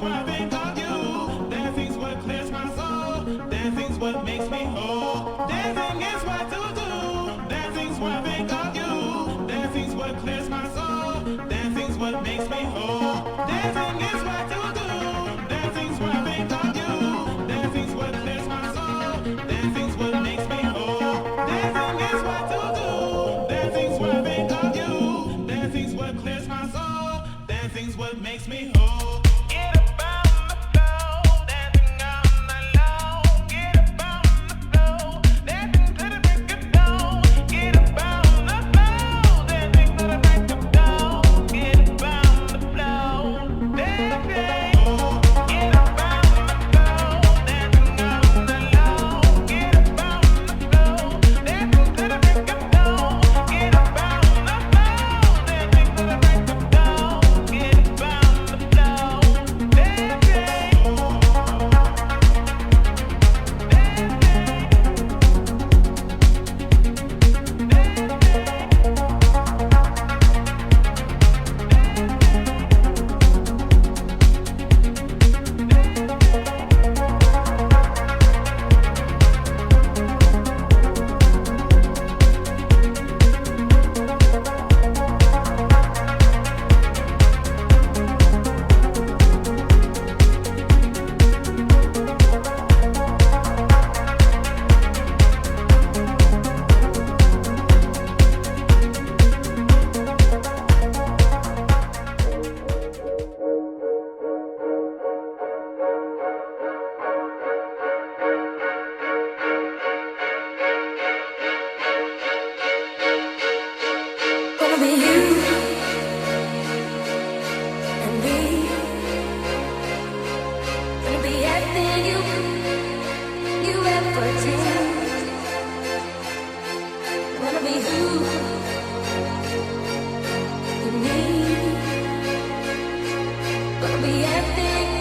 when I think of you. Dancing's what clears my soul. Dancing's what makes me whole. Dancing is what to do. Dancing's when I think of you. Dancing's what clears my soul. Dancing's what makes me whole. Dancing is what to do. Dancing's when I think of you. Dancing's what clears my soul. Dancing's what makes me whole. Dancing is what to do. Dancing's when I think of you. Dancing's what clears my soul. Dancing's what makes me whole. Get up on the floor, dancing on the low. Get up on the floor, dancing to the break of dawn. Get up on the floor, dancing to the break of dawn. Get up on the floor, dancing. Get up on the floor, dancing on the low. Get up on the floor, dancing to the break of dawn. Get up on the floor, dancing to the break of dawn. Get up on the floor, Gonna be you and me. Gonna be everything you ever dreamed. Gonna be who you need. Gonna be everything.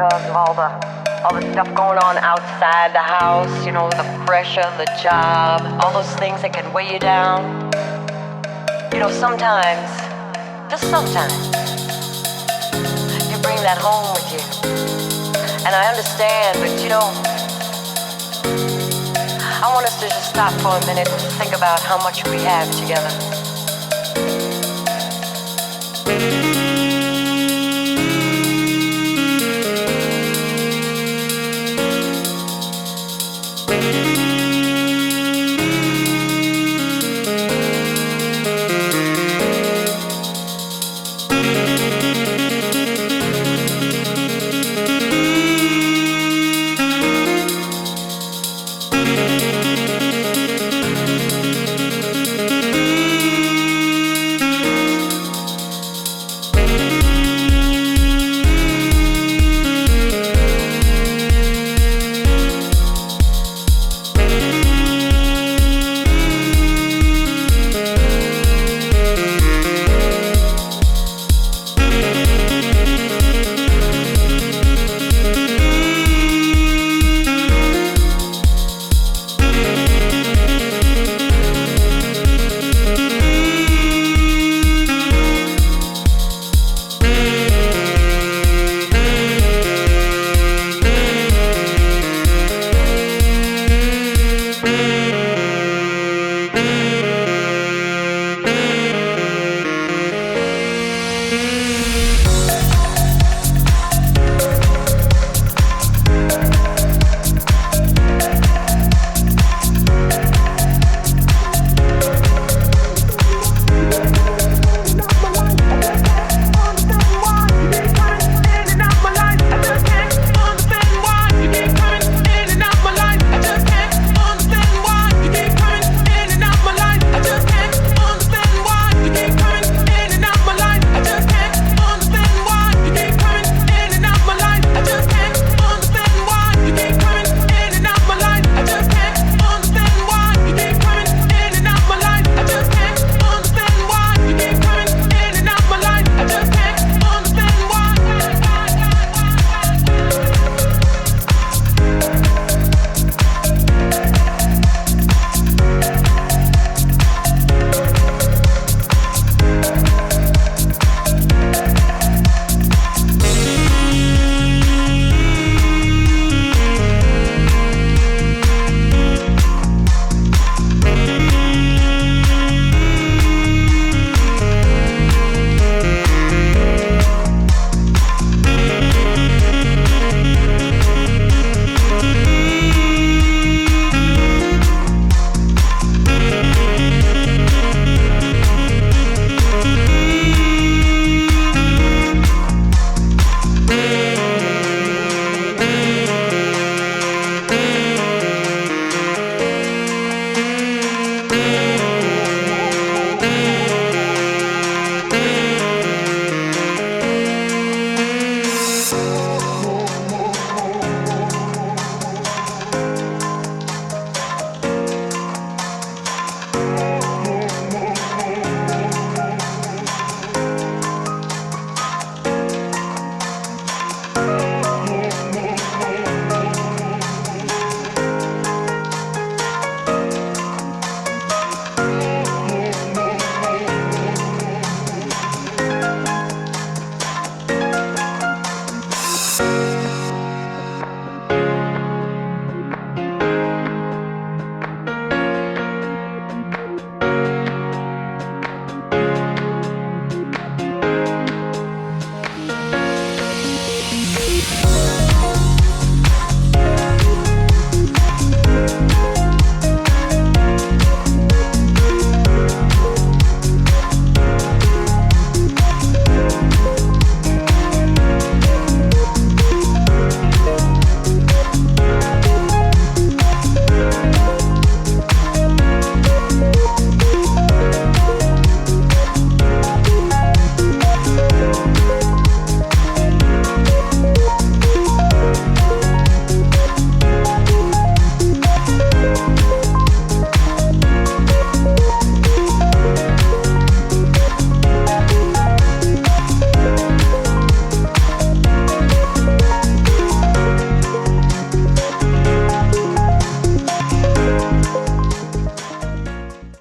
because of all the stuff going on outside the house, you know, the pressure, the job, all those things that can weigh you down. You know, sometimes, just sometimes, you bring that home with you. And I understand, but you know, I want us to just stop for a minute and think about how much we have together.